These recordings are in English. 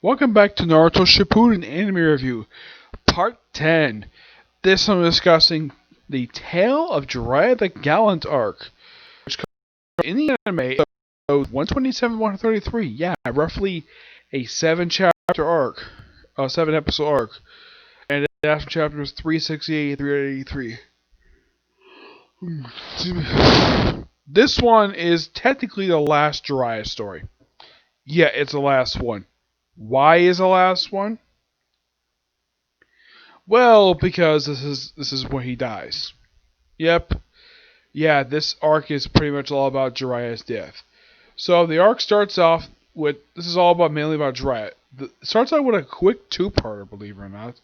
Welcome back to Naruto Shippuden Anime Review, Part 10. This I'm discussing the Tale of Jiraiya the Gallant arc, which comes in the anime episode 127-133. Yeah, roughly a 7-chapter arc, a 7-episode arc, and after chapters 368 383. This one is technically the last Jiraiya story. Yeah, it's the last one. Why is the last one? Well, because this is when he dies. Yep. Yeah, this arc is pretty much all about Jiraiya's death. So the arc starts off with this is all about mainly about Jiraiya. It starts out with a quick two-parter, believe it or not,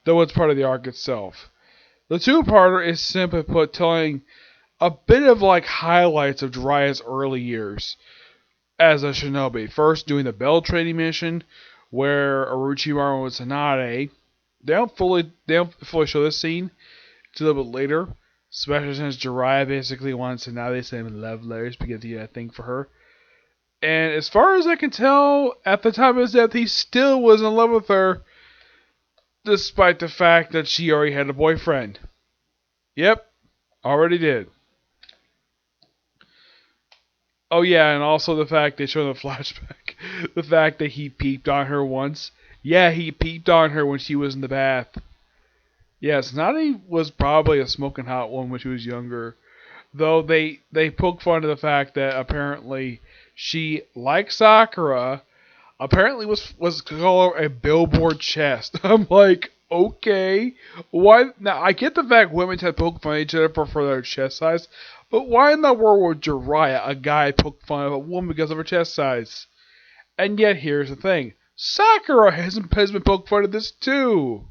though it's part of the arc itself. The two-parter is simply put telling a bit of like highlights of Jiraiya's early years as a shinobi. First, doing the bell training mission, where Orochimaru was Tsunade. They don't fully show this scene until a little bit later, especially since Jiraiya basically wants Tsunade to send him love letters because he had a thing for her. And as far as I can tell, at the time of his death, he still was in love with her, despite the fact that she already had a boyfriend. Yep, already did. Oh yeah, and also the fact they show in the flashback, the fact that he peeped on her once. Yeah, he peeped on her when she was in the bath. Yes, Nani was probably a smoking hot one when she was younger. Though they poke fun of the fact that apparently she, like Sakura, apparently was called a billboard chest. I'm like, okay, why? Now I get the fact women tend to poke fun at each other for their chest size, but why in the world would Jiraiya, a guy, poke fun of a woman because of her chest size? And yet here's the thing: Sakura has been poked fun of this too.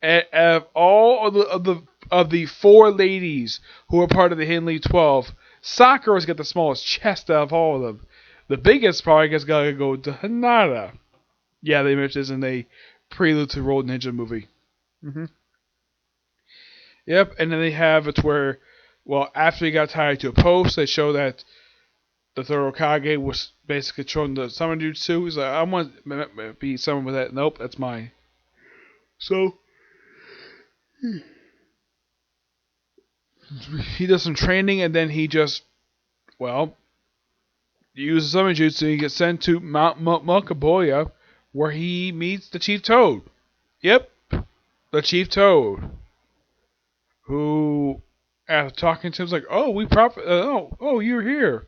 And of all of the four ladies who are part of the Hidden League 12, Sakura's got the smallest chest out of all of them. The biggest probably gets gotta go to Hinata. Yeah, they mentioned this in a prelude to Road Ninja movie. Yep, and then they have it's where, well, after he got tied to a post, they show that the third Hokage was basically showing the summon jutsu. He's like, I want to be someone with that. Nope, that's mine. So he does some training, and then he just, well, uses summon jutsu. He gets sent to Mount Mukaboya, where he meets the Chief Toad. Yep, the Chief Toad, who, after talking to him, is like, "Oh, you're here."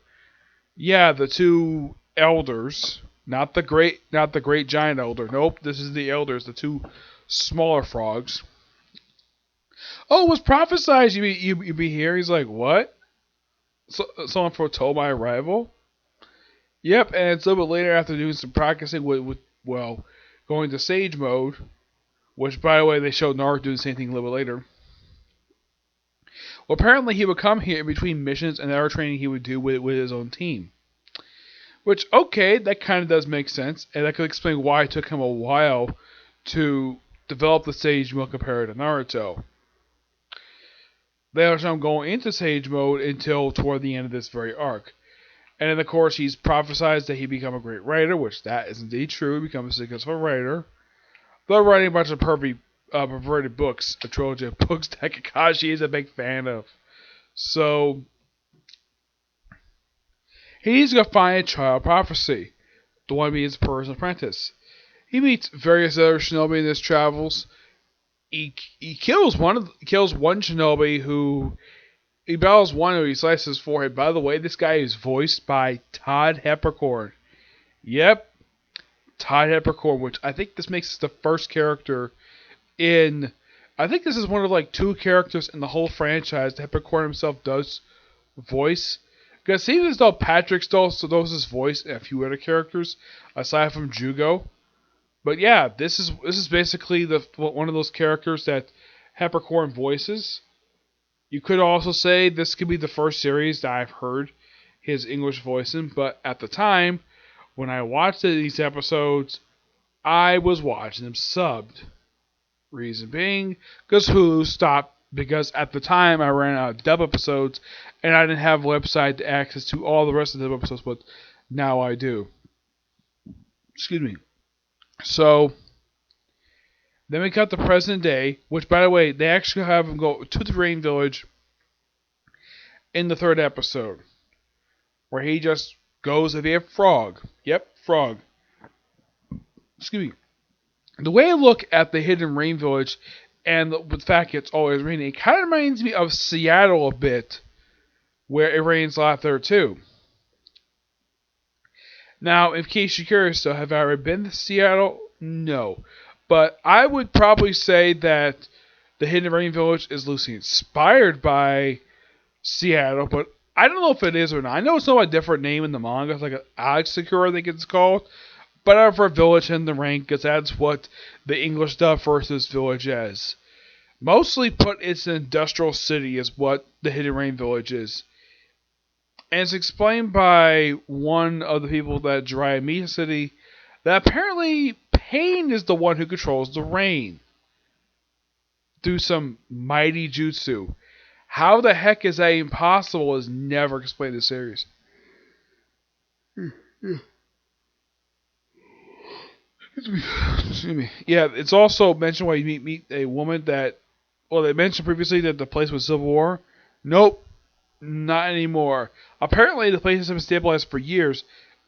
Yeah, the two elders, not the great giant elder. Nope, this is the elders, the two smaller frogs. Oh, it was prophesied you'd be here. He's like, what? Someone foretold my arrival? Yep, and it's a little bit later after doing some practicing with going to Sage mode, which, by the way, they showed Naruto doing the same thing a little bit later. Well, apparently he would come here in between missions and other training he would do with his own team. Which, okay, that kind of does make sense, and that could explain why it took him a while to develop the Sage mode compared to Naruto. They don't show him going into Sage mode until toward the end of this very arc. And then, of course, he's prophesied that he'd become a great writer, which that is indeed true. He becomes a successful writer. They're writing a bunch of perverted books, a trilogy of books that Kakashi is a big fan of. So, he needs to go find a child prophecy, the one to be his personal apprentice. He meets various other shinobi in his travels. He kills one shinobi who he battles one who he slices his forehead. By the way, this guy is voiced by Todd Heppercorn. Yep, Todd Heppercorn, which I think this makes the first character in. I think this is one of like two characters in the whole franchise that Heppercorn himself does voice. Because it seems as though Patrick still does his voice in a few other characters aside from Jugo. But yeah, this is basically one of those characters that Heppercorn voices. You could also say this could be the first series that I've heard his English voicing, but at the time, when I watched these episodes, I was watching them subbed. Reason being, because Hulu stopped, because at the time I ran out of dub episodes, and I didn't have a website to access to all the rest of the dub episodes, but now I do. Excuse me. So then we cut to present day, which, by the way, they actually have him go to the rain village in the third episode, where he just goes to be a frog. Yep, frog. Excuse me. The way I look at the hidden rain village and the fact it's always raining, it kind of reminds me of Seattle a bit, where it rains a lot there too. Now, in case you're curious, though, have I ever been to Seattle? No. But I would probably say that the Hidden Rain Village is loosely inspired by Seattle, but I don't know if it is or not. I know it's not a different name in the manga. It's like an Alex Sakura, I think it's called. But out for a village in the rank, because that's what the English dub refers to this village as. Mostly put it's an industrial city is what the Hidden Rain Village is. And it's explained by one of the people that Jiraiya meets in the city that apparently Pain is the one who controls the rain through some mighty jutsu. How the heck is that impossible is never explained in the series. Excuse me. Yeah, it's also mentioned why you meet a woman that, well, they mentioned previously that the place was civil war. Nope, not anymore. Apparently, the place has been stabilized for years,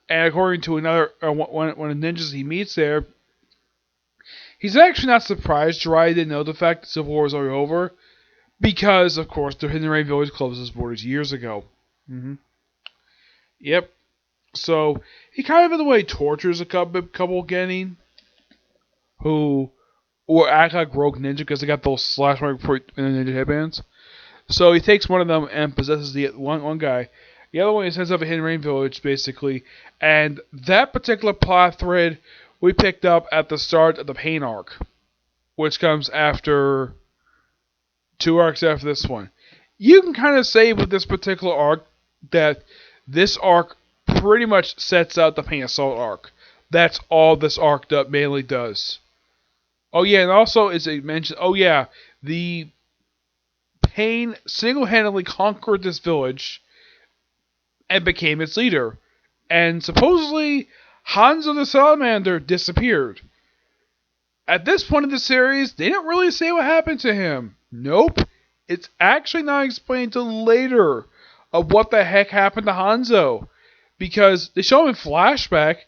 and according to another, one of the ninjas he meets there, he's actually not surprised Jiraiya didn't know the fact that civil war was already over, because, of course, the Hidden Rain Village closed its borders years ago. Yep. So, he kind of, in a way, tortures a couple getting who act like rogue ninja because they got those slash mark ninja headbands. So he takes one of them and possesses the one guy. The other one he sends up a Hidden Rain Village, basically. And that particular plot thread we picked up at the start of the Pain arc, which comes after 2 arcs after this one. You can kind of say with this particular arc that this arc pretty much sets out the Pain Assault arc. That's all this arc mainly does. Oh yeah, and also as it mentioned, the Pain single-handedly conquered this village and became its leader. And supposedly, Hanzo the Salamander disappeared. At this point in the series, they didn't really say what happened to him. Nope. It's actually not explained till later of what the heck happened to Hanzo. Because they show him in flashback,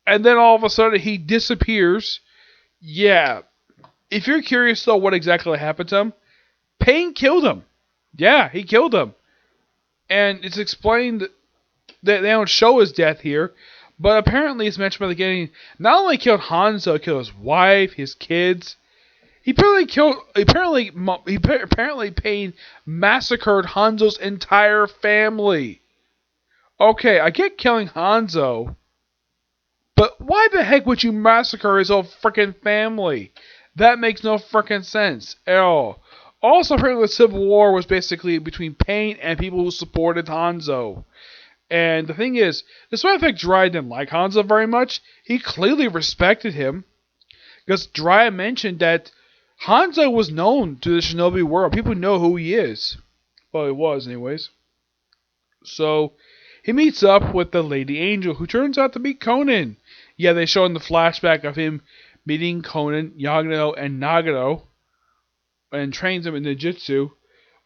and then all of a sudden he disappears. Yeah. If you're curious though what exactly happened to him, Pain killed him. Yeah, he killed him. And it's explained that they don't show his death here, but apparently it's mentioned by the beginning, not only killed Hanzo, he killed his wife, his kids. Apparently Pain massacred Hanzo's entire family. Okay, I get killing Hanzo, but why the heck would you massacre his whole freaking family? That makes no freaking sense at all. Also, apparently the Civil War was basically between Pain and people who supported Hanzo. And the thing is, despite the fact Jiraiya didn't like Hanzo very much, he clearly respected him. Because Jiraiya mentioned that Hanzo was known to the shinobi world. People know who he is. Well, he was anyways. So, he meets up with the Lady Angel, who turns out to be Conan. Yeah, they show in the flashback of him meeting Conan, Yagano, and Nagato, and trains him in ninjutsu.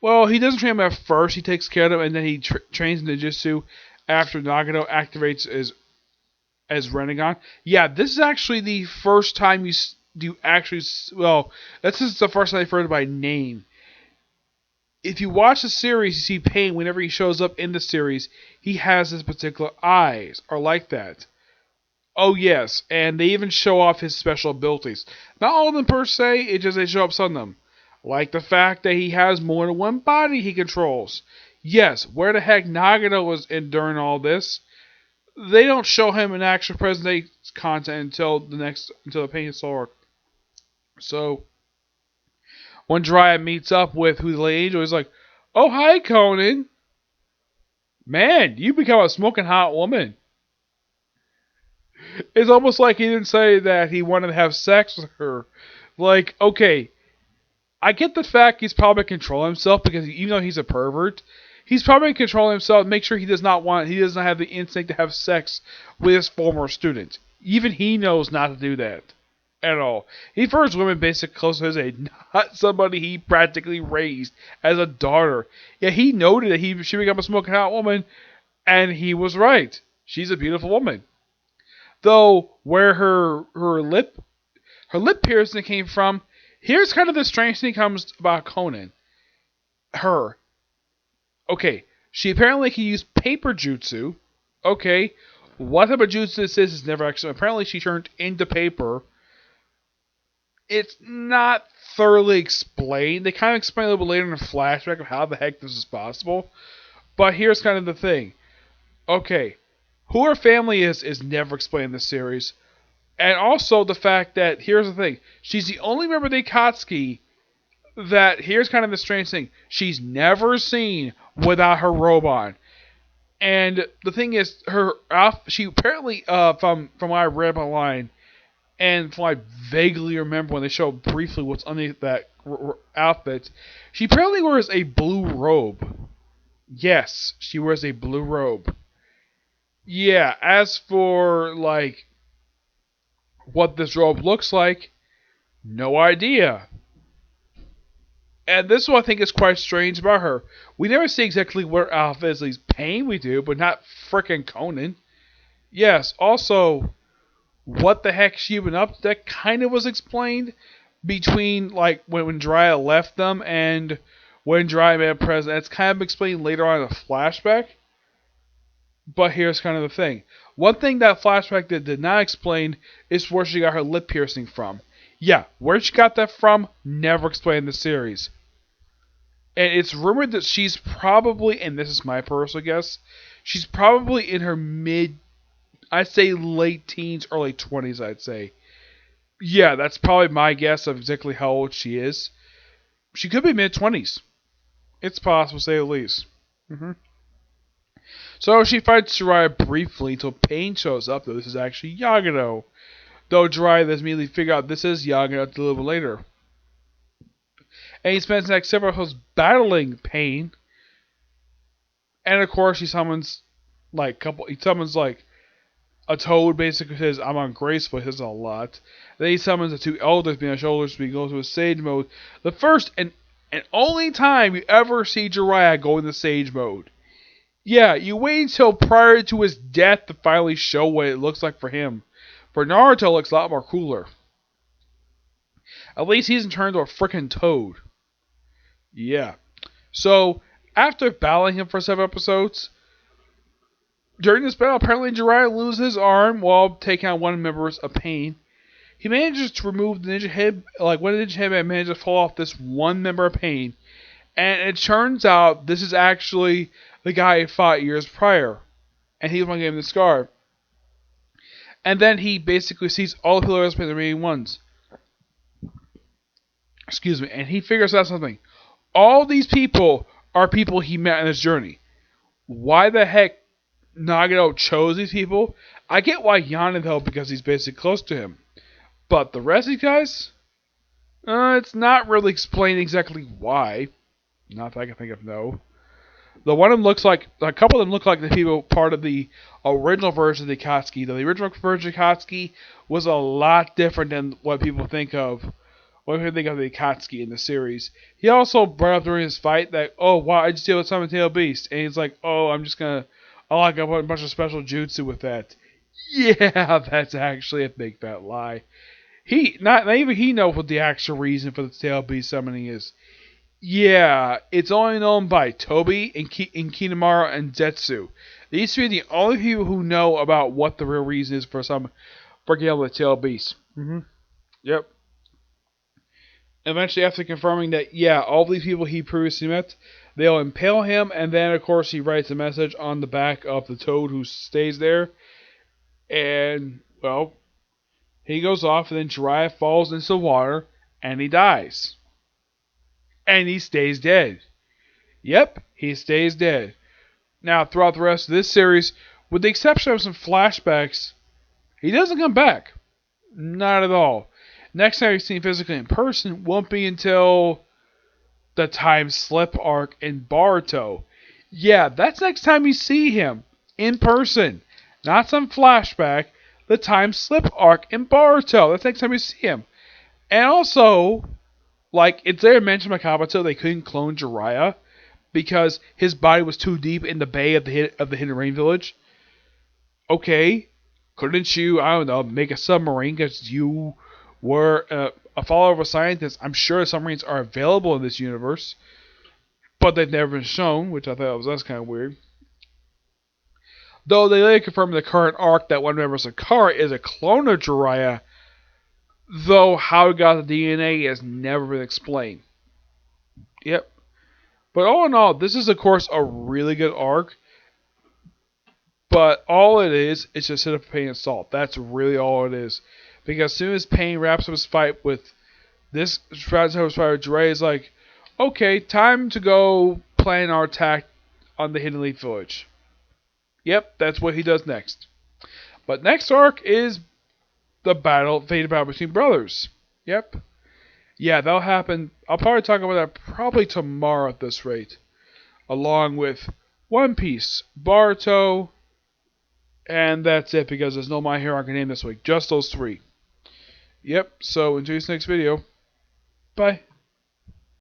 Well, he doesn't train him at first. He takes care of him, and then he trains ninjutsu after Nagato activates as Renegon. Yeah, this is actually the first time you actually... Well, this is the first time I've heard by name. If you watch the series, you see Pain, whenever he shows up in the series, he has his particular eyes are like that. Oh yes, and they even show off his special abilities. Not all of them per se, it's just they show up some of them. Like the fact that he has more than one body he controls. Yes, where the heck Nagato was in during all this? They don't show him in actual present day content until the Pain Assault. So when Jiraiya meets up with who the Lady Angel is like, "Oh hi Conan. Man, you become a smoking hot woman." It's almost like he didn't say that he wanted to have sex with her. Like, okay, I get the fact he's probably controlling himself because even though he's a pervert, he's probably controlling himself to make sure he doesn't have the instinct to have sex with his former student. Even he knows not to do that at all. He prefers women basically close to his age, not somebody he practically raised as a daughter. Yeah, he noted that she became a smoking hot woman, and he was right. She's a beautiful woman. Though where her lip piercing came from, here's kind of the strange thing comes about Conan. Her. Okay, she apparently can use paper jutsu. Okay, what type of jutsu this is never actually. Apparently, she turned into paper. It's not thoroughly explained. They kind of explain a little bit later in a flashback of how the heck this is possible. But here's kind of the thing. Okay, who her family is never explained in this series. And also the fact that, here's the thing, she's the only member of the Akatsuki that, here's kind of the strange thing, she's never seen without her robe on. And the thing is, she apparently, from what I read online, and from what I vaguely remember when they show briefly what's underneath that outfit, she apparently wears a blue robe. Yes, she wears a blue robe. Yeah, as for, like, what this robe looks like, no idea. And this is what I think is quite strange about her. We never see exactly what her outfit is. At least Pain we do, but not frickin' Conan. Yes, also, what the heck she been up to, that kind of was explained between, like, when Jiraiya left them and when Jiraiya made a present. It's kind of explained later on in a flashback. But here's kind of the thing. One thing that flashback did not explain is where she got her lip piercing from. Yeah, where she got that from, never explained in the series. And it's rumored that she's probably, and this is my personal guess, she's probably in her I'd say late teens, early 20s, I'd say. Yeah, that's probably my guess of exactly how old she is. She could be mid-20s. It's possible, to say the least. So she fights Jiraiya briefly until Pain shows up, though this is actually Yagano. Though Jiraiya does immediately figure out this is Yagano a little bit later. And he spends the next several episodes battling Pain. And of course he summons like a toad, basically says, I'm ungraceful, he says a lot. Then he summons the two elders being on shoulders to go to a sage mode. The first and only time you ever see Jiraiya go into sage mode. Yeah, you wait until prior to his death to finally show what it looks like for him. For Naruto, it looks a lot more cooler. At least he doesn't turn into a frickin' toad. Yeah. So, after battling him for 7 episodes, during this battle, apparently Jiraiya loses his arm while taking on one member of Pain. He manages to remove the ninja head, like one ninja headband manages to fall off this one member of Pain. And it turns out this is actually the guy who fought years prior. And he was one gave him the scar. And then he basically sees all the pillars by the remaining ones. Excuse me. And he figures out something. All these people are people he met on his journey. Why the heck Nagano chose these people? I get why Yana though, because he's basically close to him. But the rest of these guys? It's not really explained exactly why. Not that I can think of, no. The one of them looks like, a couple of them look like the people part of the original version of the Akatsuki. Though the original version of the Akatsuki was a lot different than what people think of. What people think of the Akatsuki in the series. He also brought up during his fight that, oh wow, I just deal with Summon Tail Beast. And he's like, oh, I'm just gonna, I'll put a bunch of special jutsu with that. Yeah, that's actually a big fat lie. Not even he knows what the actual reason for the Tail Beast summoning is. Yeah, it's only known by Toby and Kinemura and Zetsu. These three are the only people who know about what the real reason is for getting able to Tail Beast. Yep. Eventually, after confirming that, yeah, all these people he previously met, they'll impale him, and then, of course, he writes a message on the back of the toad who stays there. And, well, he goes off, and then Jiraiya falls into the water, and he dies. And he stays dead. Yep, he stays dead. Now, throughout the rest of this series, with the exception of some flashbacks, he doesn't come back. Not at all. Next time he's seen physically in person won't be until the time slip arc in Boruto. Yeah, that's next time you see him in person. Not some flashback. the time slip arc in Boruto. That's the next time we see him. And also, like, it's there mentioned by Kabuto they couldn't clone Jiraiya because his body was too deep in the bay of the Hidden Rain Village. Okay, couldn't you, I don't know, make a submarine because you were a follower of a scientist? I'm sure submarines are available in this universe, but they've never been shown, which I thought that's kind of weird. Though they later confirmed in the current arc that one member of Sakara is a clone of Jiraiya, though how he got the DNA has never been explained. Yep. But all in all, this is of course a really good arc. But all it is just hit of Pain and Salt. That's really all it is. Because as soon as Pain wraps up his fight with this Jiraiya is like, okay, time to go plan our attack on the Hidden Leaf Village. Yep, that's what he does next. But next arc is the fated battle between brothers. Yep. Yeah, that'll happen. I'll probably talk about that probably tomorrow at this rate. Along with One Piece, Boruto, and that's it because there's no My Hero Academia this week. Just those three. Yep, so until this next video. Bye.